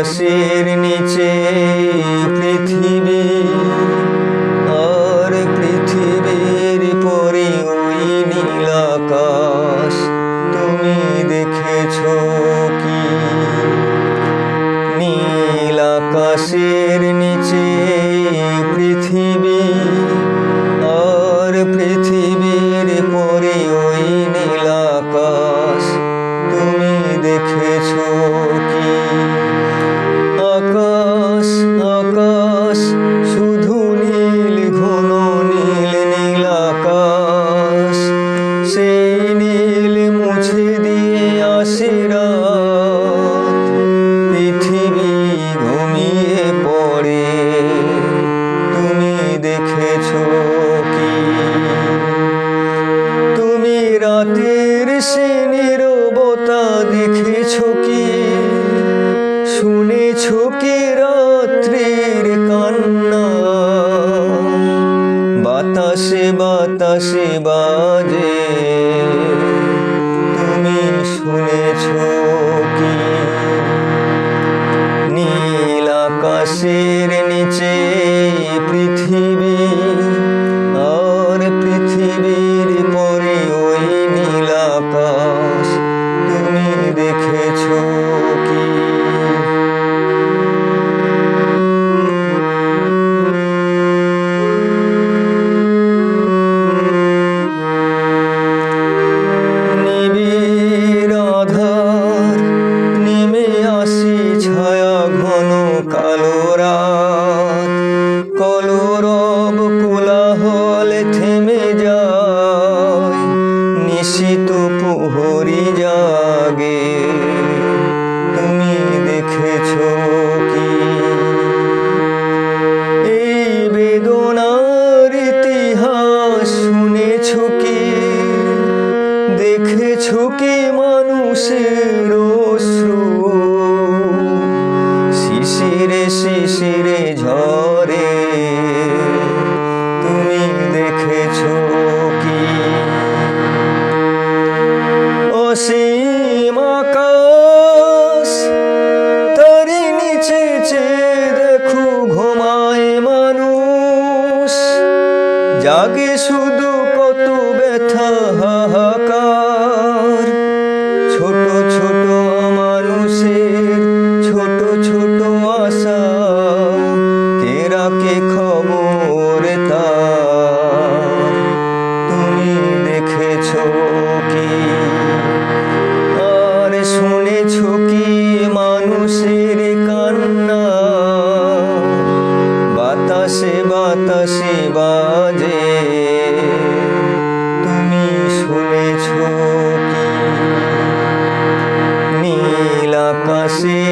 আকাশের নিচে পৃথিবী, আর পৃথিবীর পরে ওই নীল আকাশ। তুমি দেখেছো কি? নীল আকাশের নিচে পৃথিবী, আর পৃথিবীর পরে ওই নীল আকাশ। তুমি দেখেছো কি? আকাশ আকাশ শুধু নীল, ঘন নীল নীল আকাশ। সেই নীল মুছে দিয়ে আসে রাত, পৃথিবী ঘুমিয়ে পড়ে। তুমি দেখেছো কি? তুমি রাতের সে নীরবতা দেখেছো কি? শুনেছো কি রাত্রির কান্না? বাতাসে বাতাসে বাজে, তুমি শুনেছো কি? নীল আকাশের নিচে পৃথিবী, আর পৃথিবীর পরে ওই নীল আকাশ। তুমি দেখেছো কি? নিবিড় আঁধার নেমে আসে, ছায়া ঘন কালো রাত। কলরব কোলাহল থেমে যায়, নিশীত প্রহরী জাগে। তুমি দেখেছো কি? এই বেদনার ইতিহাস শুনেছো কি? দেখেছো কি মানুষের অশ্রু শিশিরে শিশিরে ঝরে? তুমি দেখেছো কি? অসীম আকাশ, তার নিচে চেয়ে দেখো ঘুমায় মানুষ। জাগে শুধু কত ব্যথা হাহাকার। ছোট ছোট মানুষের ছোট ছোট আশা, কে রাখে খবর তার? তুমি দেখেছো কি? আর শুনেছো কি মানুষের কান্না? বাতাসে বাতাসে বাজে, তুমি শুনেছো কি? নীল আকাশে